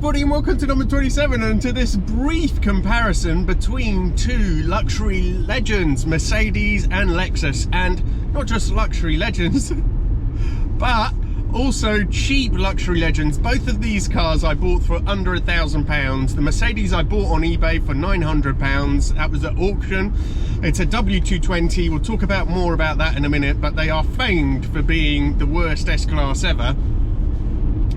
everybody and welcome to number 27 and to this brief comparison between two luxury legends, Mercedes and Lexus, and not just luxury legends but also cheap luxury legends. Both of these cars I bought for under £1,000. The Mercedes I bought on eBay for £900. That was at auction. It's a W220. We'll talk about more about that in a minute, but they are famed for being the worst S-Class ever.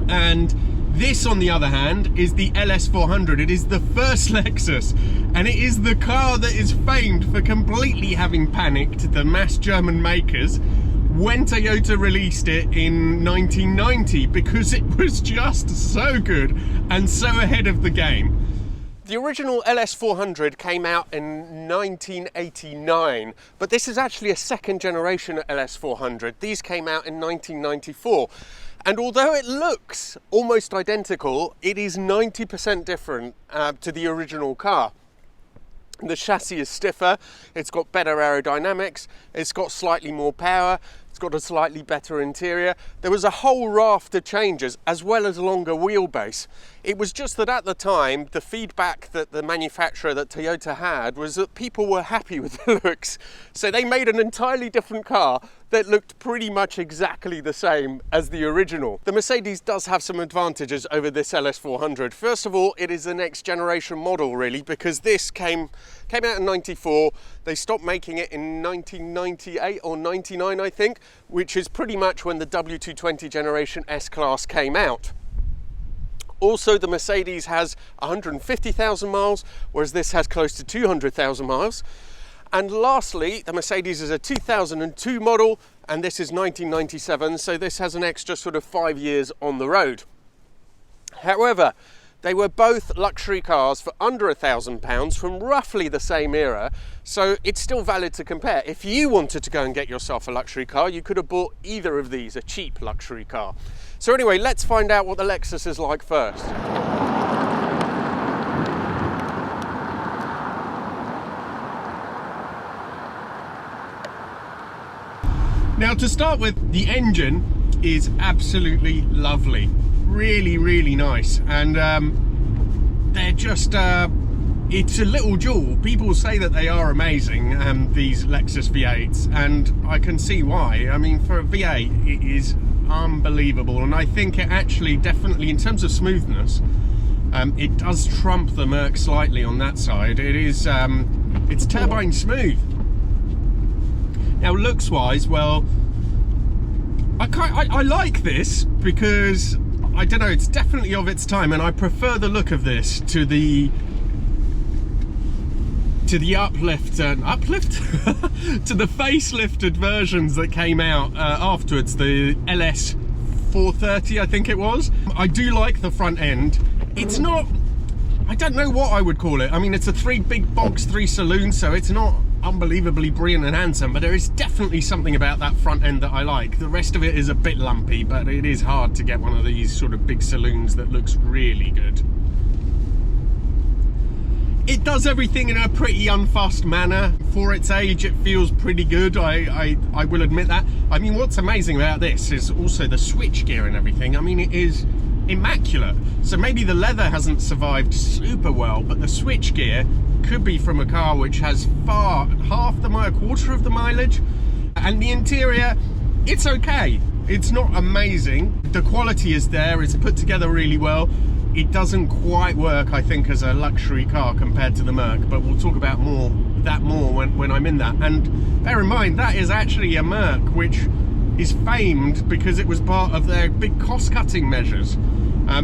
And this, on the other hand, is the LS400. It is the first Lexus, and it is the car that is famed for completely having panicked the mass German makers when Toyota released it in 1990, because it was just so good and so ahead of the game. The original LS400 came out in 1989, but this is actually a second generation LS400. These came out in 1994. And although it looks almost identical, it is 90% different to the original car. The chassis is stiffer, it's got better aerodynamics, it's got slightly more power, it's got a slightly better interior. There was a whole raft of changes, as well as a longer wheelbase. It was just that at the time, the feedback that the manufacturer, that Toyota had, was that people were happy with the looks. So they made an entirely different car that looked pretty much exactly the same as the original. The Mercedes does have some advantages over this LS400. First of all, it is the next generation model, really, because this came out in 94. They stopped making it in 1998 or 99, I think, which is pretty much when the W220 generation S-Class came out. Also, the Mercedes has 150,000 miles, whereas this has close to 200,000 miles. And lastly, the Mercedes is a 2002 model, and this is 1997, so this has an extra sort of 5 years on the road. However, they were both luxury cars for under £1,000 from roughly the same era, so it's still valid to compare. If you wanted to go and get yourself a luxury car, you could have bought either of these, a cheap luxury car. So anyway, let's find out what the Lexus is like first. Now, to start with, the engine is absolutely lovely. Really, really nice. And they're just, it's a little jewel. People say that they are amazing, these Lexus V8s, and I can see why. I mean, for a V8, it is unbelievable. And I think it actually, definitely, in terms of smoothness, it does trump the Merc slightly on that side. It is, it's turbine smooth. Now, looks-wise, well, I like this because, I don't know, it's definitely of its time, and I prefer the look of this to the uplift to the facelifted versions that came out afterwards, the LS430, I think it was. I do like the front end. It's not, I don't know what I would call it. I mean, it's a 3 big box, 3 saloon, so it's not unbelievably brilliant and handsome, but there is definitely something about that front end that I like. The rest of it is a bit lumpy, but it is hard to get one of these sort of big saloons that looks really good. It does everything in a pretty unfussed manner. For its age, it feels pretty good, I will admit that. I mean, what's amazing about this is also the switch gear and everything. I mean, it is immaculate. So maybe the leather hasn't survived super well, but the switch gear could be from a car which has half the mile, quarter of the mileage. And the interior, it's okay. It's not amazing. The quality is there, it's put together really well. It doesn't quite work, I think, as a luxury car compared to the Merc, but we'll talk about that more when I'm in that. And bear in mind, that is actually a Merc which is famed because it was part of their big cost-cutting measures.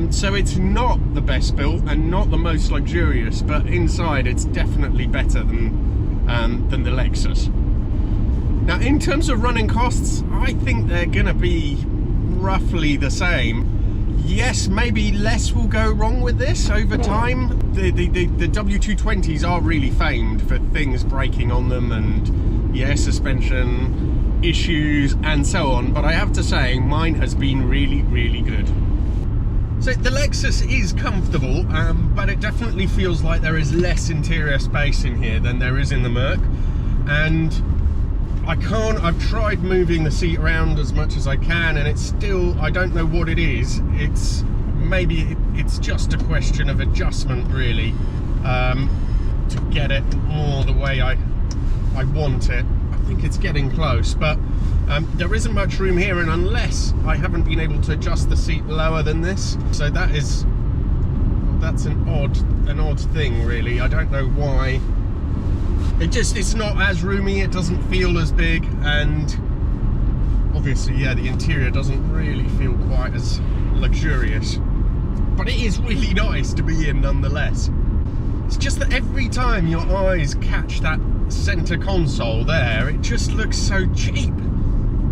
So it's not the best built and not the most luxurious, but inside it's definitely better than the Lexus. Now, in terms of running costs, I think they're going to be roughly the same. Yes, maybe less will go wrong with this over time. The W220s are really famed for things breaking on them and, yeah, suspension issues and so on, but I have to say mine has been really, really good. So the Lexus is comfortable, but it definitely feels like there is less interior space in here than there is in the Merc. And I've tried moving the seat around as much as I can, and it's still, I don't know what it is. It's maybe it's just a question of adjustment, really, to get it more the way I want it. I think it's getting close, but there isn't much room here, and unless I haven't been able to adjust the seat lower than this, so that's an odd thing, really. I don't know why. It's not as roomy, it doesn't feel as big, and obviously, yeah, the interior doesn't really feel quite as luxurious, but it is really nice to be in nonetheless. It's just that every time your eyes catch that center console there, it just looks so cheap.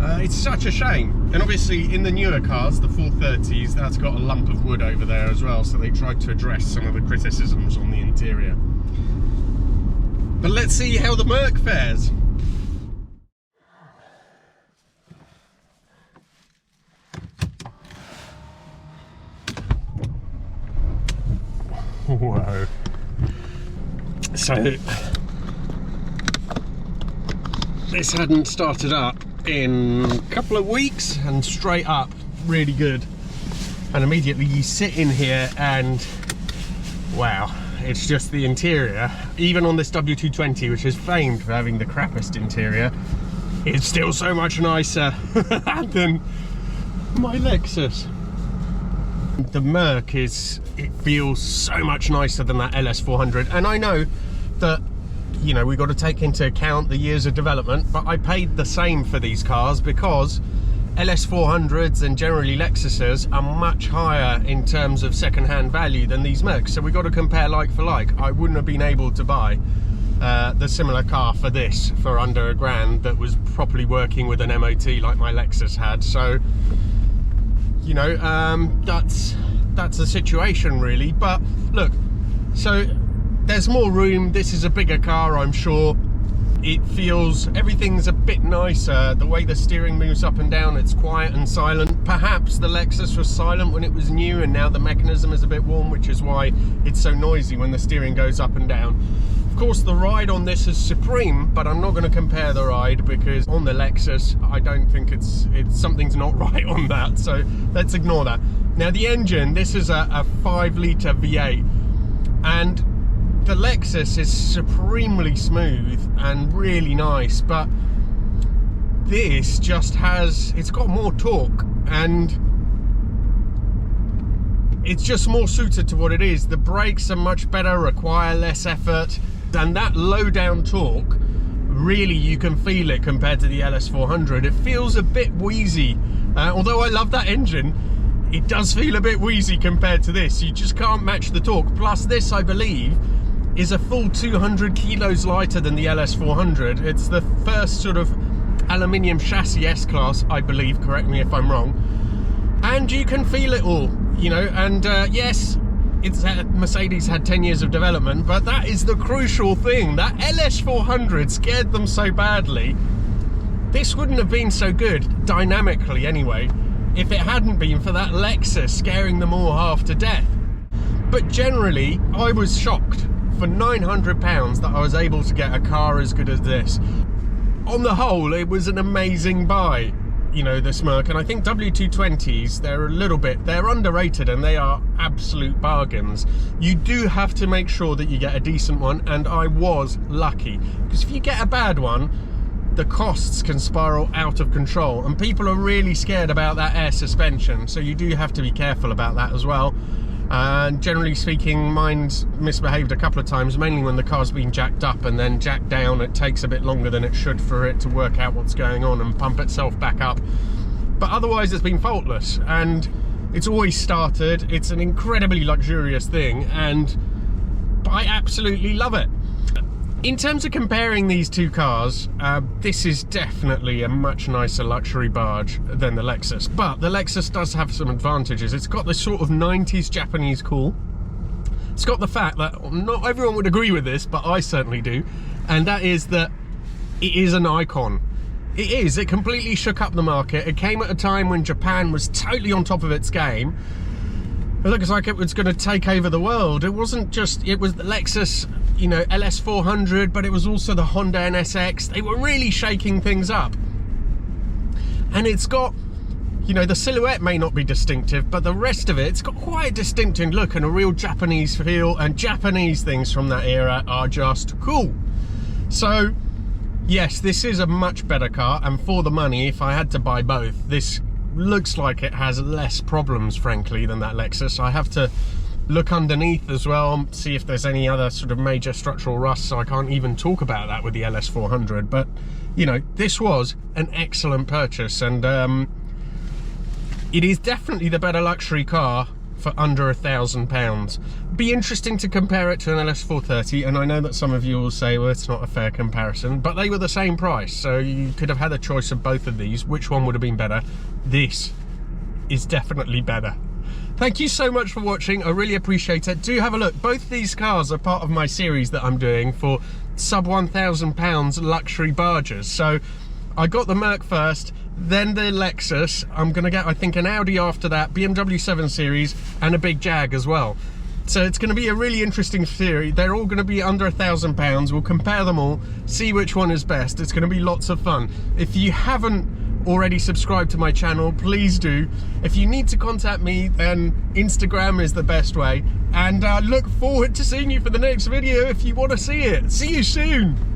It's such a shame. And obviously in the newer cars, the 430s, that's got a lump of wood over there as well, so they tried to address some of the criticisms on the interior. But let's see how the Merc fares. Whoa. So this hadn't started up in a couple of weeks, and straight up really good, and immediately you sit in here and wow, it's just the interior, even on this W220, which is famed for having the crappiest interior, it's still so much nicer than my Lexus. The Merc it feels so much nicer than that LS400, and I know that, you know, we've got to take into account the years of development, but I paid the same for these cars because LS400s and generally Lexuses are much higher in terms of second-hand value than these Mercs, so we've got to compare like for like. I wouldn't have been able to buy the similar car for this for under £1,000 that was properly working with an MOT like my Lexus had. So, you know, that's the situation, really. But look, so there's more room, this is a bigger car, I'm sure. It feels, everything's a bit nicer, the way the steering moves up and down, it's quiet and silent. Perhaps the Lexus was silent when it was new, and now the mechanism is a bit warm, which is why it's so noisy when the steering goes up and down. Of course, the ride on this is supreme, but I'm not going to compare the ride, because on the Lexus, I don't think it's something's not right on that, so let's ignore that. Now the engine, this is a 5-litre V8, and the Lexus is supremely smooth and really nice, but this just it's got more torque, and it's just more suited to what it is. The brakes are much better, require less effort, and that low down torque, really you can feel it compared to the LS400. It feels a bit wheezy, although I love that engine. It does feel a bit wheezy compared to this. You just can't match the torque. Plus this, I believe, is a full 200 kilos lighter than the LS400. It's the first sort of aluminium chassis S-Class, I believe, correct me if I'm wrong. And you can feel it all, you know, and yes, Mercedes had 10 years of development, but that is the crucial thing. That LS400 scared them so badly. This wouldn't have been so good, dynamically anyway, if it hadn't been for that Lexus scaring them all half to death. But generally, I was shocked for £900 that I was able to get a car as good as this. On the whole, it was an amazing buy, you know, this Merc. And I think W220s, they're underrated, and they are absolute bargains. You do have to make sure that you get a decent one, and I was lucky, because if you get a bad one, the costs can spiral out of control, and people are really scared about that air suspension, so you do have to be careful about that as well. And generally speaking, mine's misbehaved a couple of times, mainly when the car's been jacked up and then jacked down. It takes a bit longer than it should for it to work out what's going on and pump itself back up. But otherwise, it's been faultless, and it's always started. It's an incredibly luxurious thing, and I absolutely love it. In terms of comparing these two cars, this is definitely a much nicer luxury barge than the Lexus, but the Lexus does have some advantages. It's got this sort of 90s Japanese cool. It's got the fact that not everyone would agree with this, but I certainly do, and that is that it is an icon. It is. It completely shook up the market. It came at a time when Japan was totally on top of its game. It looks like it was going to take over the world. It wasn't just, it was the Lexus, you know, LS400, but it was also the Honda NSX. They were really shaking things up. And it's got, you know, the silhouette may not be distinctive, but the rest of it's got quite a distinctive look and a real Japanese feel, and Japanese things from that era are just cool. So yes, this is a much better car, and for the money, if I had to buy both, this looks like it has less problems, frankly, than that Lexus. I have to look underneath as well, see if there's any other sort of major structural rust, so I can't even talk about that with the LS400. But, you know, this was an excellent purchase, and it is definitely the better luxury car for under £1,000. Be interesting to compare it to an LS430, and I know that some of you will say, well, it's not a fair comparison, but they were the same price, so you could have had a choice of both of these. Which one would have been better? This is definitely better. Thank you so much for watching, I really appreciate it. Do have a look. Both these cars are part of my series that I'm doing for sub £1,000 luxury barges. So I got the Merc first, then the Lexus. I'm gonna get, I think, an Audi after that, BMW 7 Series, and a big Jag as well. So it's gonna be a really interesting series. They're all gonna be under £1,000. We'll compare them all, see which one is best. It's gonna be lots of fun. If you haven't already subscribed to my channel, please do. If you need to contact me, then Instagram is the best way. And I look forward to seeing you for the next video if you want to see it. See you soon.